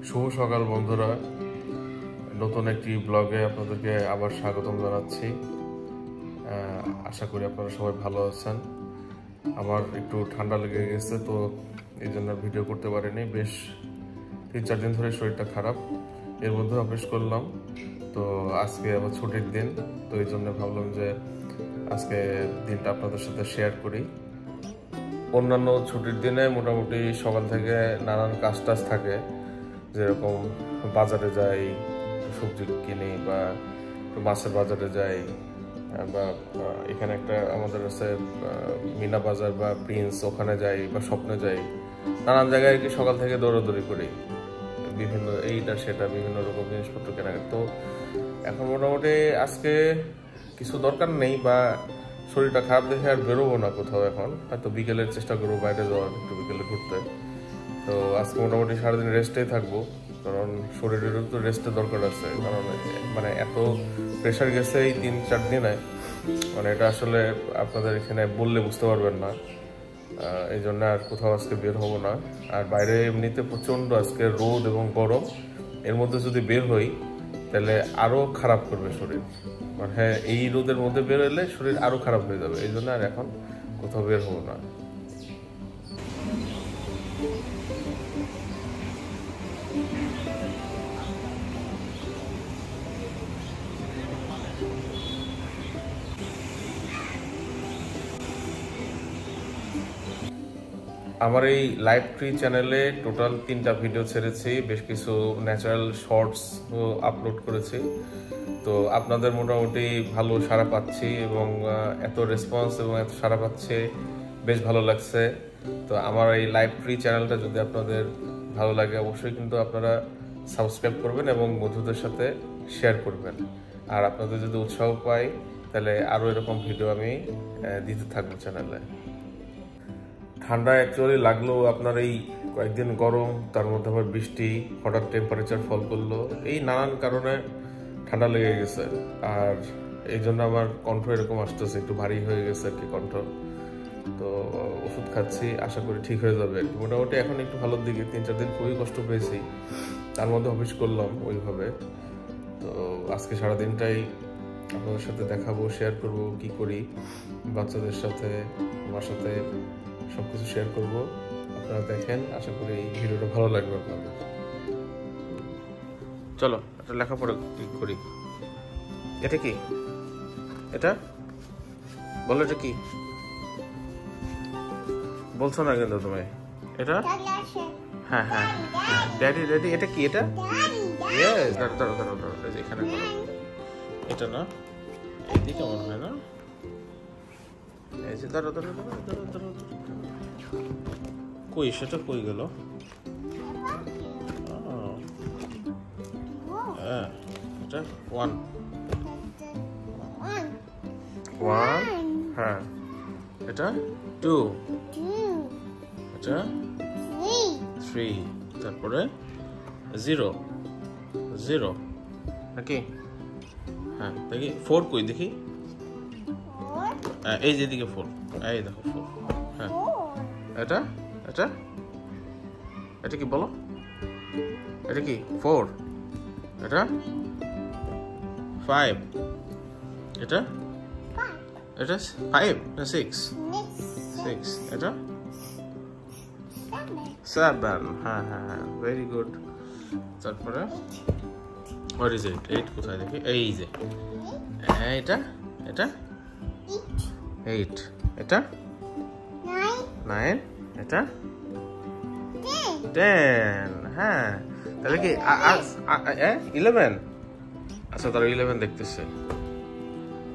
শুভ সকাল বন্ধুরা, নতুন একটি ব্লগে আপনাদেরকে আবার স্বাগতম জানাচ্ছি। আশা করি আপনারা সবাই ভালো আছেন। আমার একটু ঠান্ডা লেগে গেছে, তো এই জন্য ভিডিও করতে পারিনি। বেশ 3-4 দিন ধরে শরীরটা খারাপ, এর মধ্যে অফিস করলাম। তো আজকে আবার ছুটির দিন, তো এই জন্য ভাবলাম যে আজকে দিনটা আপনাদের সাথে শেয়ার করি। অন্যান্য ছুটির দিনে মোটামুটি সকাল থেকে নানান কাজ টাজ থাকে, যেরকম বাজারে যাই, সবজি কিনি, বা মাছের বাজারে যাই, বা এখানে একটা আমাদের আছে মিনা বাজার বা প্রিন্স, ওখানে যাই, বা স্বপ্নে যাই। নানান জায়গায় কি সকাল থেকে দৌড়াদৌড়ি করি, বিভিন্ন এইটা সেটা বিভিন্ন রকম জিনিসপত্র কেনা। তো এখন মোটামুটি আজকে কিছু দরকার নেই, বা শরীরটা খারাপ দেখে আর বেরোবো না কোথাও। এখন হয়তো বিকেলের চেষ্টা করবো বাইরে যাওয়ার, একটু বিকেলে ঘুরতে। তো আজকে মোটামুটি সারাদিন রেস্টেই থাকবো, কারণ শরীরেরও তো রেস্টের দরকার আছে। কারণ মানে এত প্রেশার গেছে এই 3-4 দিনে, মানে এটা আসলে আপনাদের এখানে বললে বুঝতে পারবেন না। এই জন্য আর কোথাও আজকে বের হবো না। আর বাইরে এমনিতে প্রচণ্ড আজকে রোদ এবং গরম, এর মধ্যে যদি বের হই তাহলে আরও খারাপ করবে শরীর। মানে হ্যাঁ, এই রোদের মধ্যে বের হলে শরীর আরও খারাপ হয়ে যাবে, এই জন্য আর এখন কোথাও বের হবো না। আমার এই লাইভ ট্রি চ্যানেলে টোটাল 3টা ভিডিও ছেড়েছি, বেশ কিছু ন্যাচারাল শর্টস আপলোড করেছি। তো আপনাদের মোটামুটি ভালো সাড়া পাচ্ছি, এবং এত রেসপন্স এবং এত সাড়া পাচ্ছে, বেশ ভালো লাগছে। তো আমার এই লাইভ ট্রি চ্যানেলটা যদি আপনাদের ভালো লাগে, অবশ্যই কিন্তু আপনারা সাবস্ক্রাইব করবেন এবং বন্ধুদের সাথে শেয়ার করবেন। আর আপনাদের যদি উৎসাহ পাই, তাহলে আরও এরকম ভিডিও আমি দিতে থাকবো চ্যানেলে। ঠান্ডা অ্যাকচুয়ালি লাগলো আপনার এই কয়েকদিন গরম, তার মধ্যে আবার বৃষ্টি, হঠাৎ টেম্পারেচার ফল করলো, এই নানান কারণে ঠান্ডা লেগে গেছে। আর এই জন্য আমার কণ্ঠ এরকম আসতেছে, একটু ভারী হয়ে গেছে আর কি কণ্ঠ। তো ওষুধ খাচ্ছি, আশা করি ঠিক হয়ে যাবে। মোটামুটি এখন একটু ভালোর দিকে। 3-4 দিন খুবই কষ্ট পেয়েছি, তার মধ্যে অফিস করলাম ওইভাবে। তো আজকে সারাদিনটাই আপনাদের সাথে দেখাবো, শেয়ার করব কি করি, বাচ্চাদের সাথে, আমার সাথে সবকিছু শেয়ার করব। আপনারা দেখেন, আশা করি এই ভিডিওটা ভালো লাগবে আপনাদের। চলো একটা লেখাপড়া ক্লিক করি। এটা কি? এটা বলো, এটা কি বলছো না কিন্তু তুমি? এটা হ্যাঁ হ্যাঁ হ্যাঁ, ড্যাডি ড্যাডি। এটা কি? এটা ইয়েস, দাঁড়ো দাঁড়ো দাঁড়ো দাঁড়ো, এখানে করো। এটা না, এইদিকে মনে হয় না। এই যে দাঁড়ো দাঁড়ো দাঁড়ো দাঁড়ো দাঁড়ো, কই সেটা কই গেল? হ্যাঁ, এটা 1 হ্যাঁ, এটা 2, এটা 3, তারপরে 0 নাকি? হ্যাঁ, দেখি 4 কই দেখি। এই যে দিকে 4, এই দেখো 4। হ্যাঁ, এটা এটা এটা কি বলো? এটা কি? 4। এটা 5। এটা এটা 5 না 6? 6। এটা 7। হ্যাঁ হ্যাঁ হ্যাঁ, ভেরি গুড। তারপরে হোয়াট ইজ ইট? 8 কোথায় দেখি? এই যে এটা এটা 8। এটা 9। এটা 10। হ্যাঁ, তাহলে কি 11? আচ্ছা, তারা 11 দেখতেছে।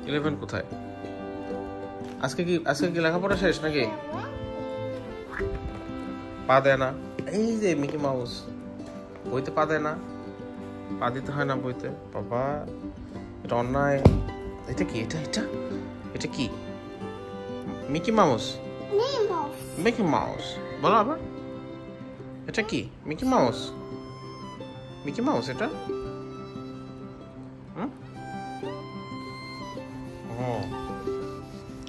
11 কোথায়? আজকে কি লেখাপড়া শেষ নাকি? পা দেয় না। এই যে মিকি মাউস, বইতে পা দেয় না, পা দিতে হয় না বইতে। বাবা, এটা অন্যায়। এটা কি? এটা এটা এটা কি? মিকি মাউস, মিকি মাউস বলো আবার। এটা কি? মিকি মাউস, মিকি মাউস এটা?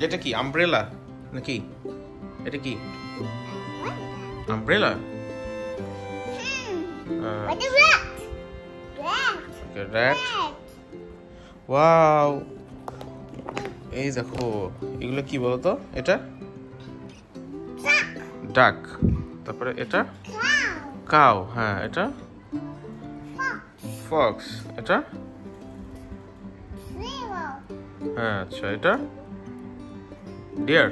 এটা কি? আমব্রেলা নাকি? এটা কি? Umbrella? What a rat! Rat! Okay, rat. Wow! এই দেখো এগুলো কি বলতো এটা ডাক তারপরে এটা কাউ হ্যাঁ এটা ফক্স এটা হ্যাঁ আচ্ছা এটা ডিয়ার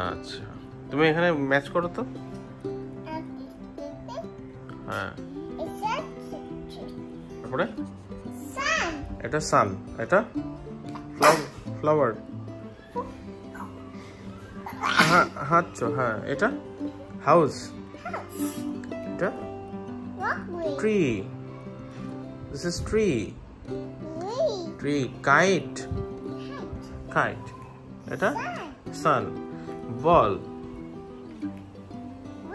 আচ্ছা তুমি এখানে ম্যাচ করো তো হ্যাঁ তারপরে এটা সান এটা ফ্লাওয়ার হাঁটছো হ্যাঁ এটা হাউস এটা tree this is tree kite এটা সান বল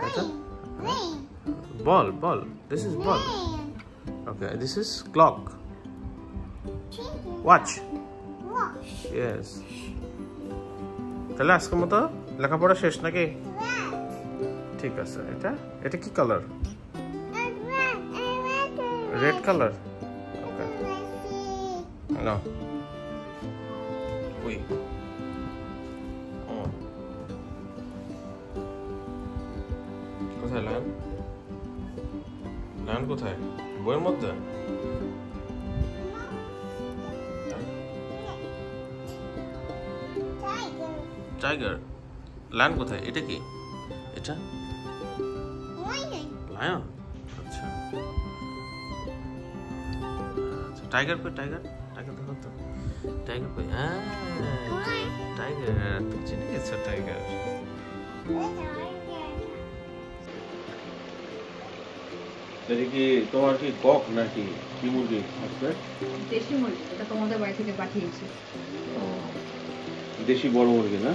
এটা বল this is ball okay this is clock watch yes তাহলে আজকের মতো লেখাপড়া শেষ নাকি ঠিক আছে এটা কি কালার রেড কালার ওকে না ওই কোথায় লায়ন কোথায় বইয়ের মধ্যে টাইগার লায়ন কোথায় এটা কি এটা লায়ন আচ্ছা টাইগার কই টাইগার দেখো তো টাইগার কই টাইগার তুমি চিনে গেছো টাইগার এটা কি তোমার কি কক নাকি কি মুরগি আছে দেশি মুরগি এটা তোমাদের বাড়ি থেকে পাঠিয়েছি দেশি বড় মুরগি না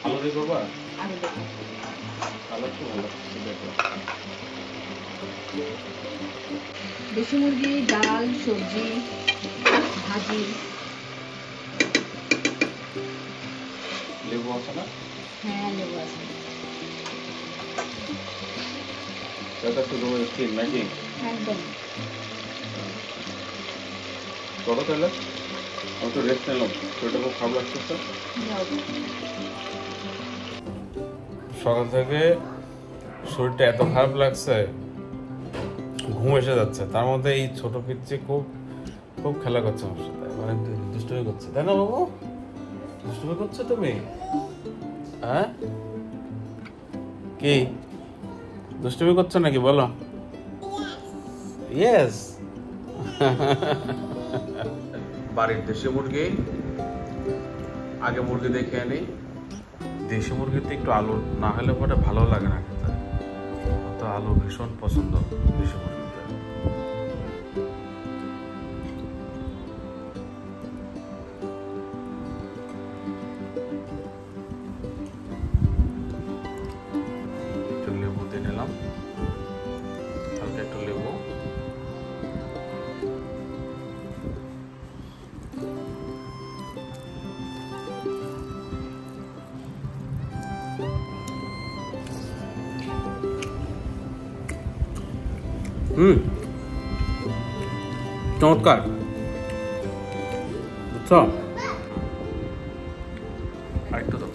আলু দিয়ে করবা আলু দেখো আলু তো ভালো দেখো দেশি মুরগি ডাল সবজি ভাজি লেবু আছে না হ্যাঁ লেবু আছে এটা শুধু স্কিন নাকি একদম করো তাহলে আমি তো রেস্ট নিলাম শরীরটা খুব খারাপ লাগতেছে সকাল থেকে শরীরটা এত খারাপ লাগছে ঘুম এসে যাচ্ছে তার মধ্যে এই ছোট পিচ্ছি খুব খেলা করছে আমার সাথে মানে দুষ্টুমি করছে তাই না বাবু দুষ্টুমি করছো তুমি হ্যাঁ কি দুষ্টুমি করছো নাকি বলো ইয়েস বাড়ির দেশি মুরগি আগে মুরগি দেখে আনি দেশি মুরগিতে একটু আলু না হলে পরে ভালো লাগে না খেতে তো আলু ভীষণ পছন্দ দেশি মুরগিতে একটু লেবু দিয়ে নিলাম হালকা একটু লেবু চমৎকার বুঝছো আরেকটু তো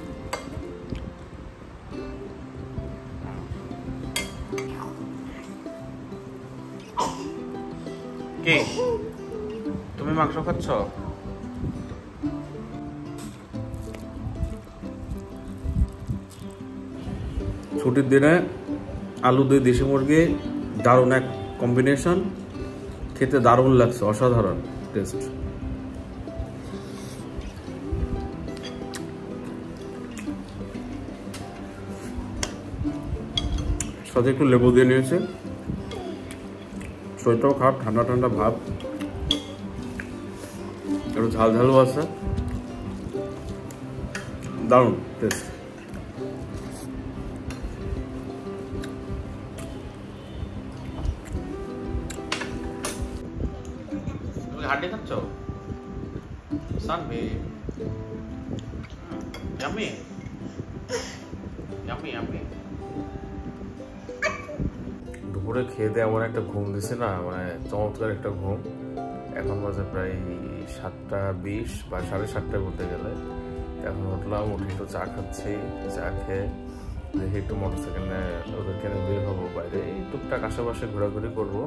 কি তুমি মাংস খাচ্ছ ছুটির দিনে আলু দিয়ে দেশি মুরগি দারুণ এক কম্বিনেশন খেতে দারুণ লাগছে অসাধারণ টেস্ট সাথে একটু লেবু দিয়ে নিয়েছে শরীরটাও খারাপ ঠান্ডা ঠান্ডা ভাব একটু ঝাল ঝালও আছে দারুণ টেস্ট হাড্ডি খাচ্ছ সানবে ইয়াম্মি ইয়াম্মি ইয়াম্মি দুপুরে খেয়ে দিয়ে এমন একটা ঘুম দিছে না, মানে চমৎকার একটা ঘুম। এখন বাজে প্রায় 7:20 বা 7:30 বলতে গেলে। এখন উঠলাম, উঠে একটু চা খাচ্ছি, চা খেয়ে দেখি একটু মোটরসাইকেলে ওদেরকে বের হবো বাইরে, এই টুকটাক আশেপাশে ঘোরাঘুরি করবো।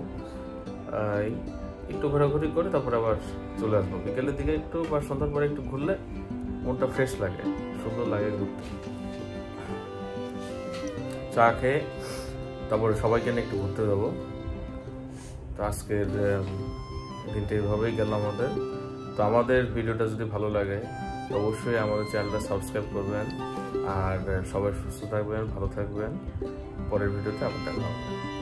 একটু ঘোরাঘুরি করে তারপরে আবার চলে আসবো বিকেলের দিকে একটু, বা সন্ধ্যার পরে একটু ঘুরলে মনটা ফ্রেশ লাগে, সুন্দর লাগে ঘুরতে। চা খেয়ে তারপরে সবাইকে নিয়ে একটু ঘুরতে যাবো। তো আজকের দিনটা এইভাবেই গেল আমাদের। তো আমাদের ভিডিওটা যদি ভালো লাগে তো অবশ্যই আমাদের চ্যানেলটা সাবস্ক্রাইব করবেন, আর সবাই সুস্থ থাকবেন, ভালো থাকবেন। পরের ভিডিওতে আবার দেখা হবে।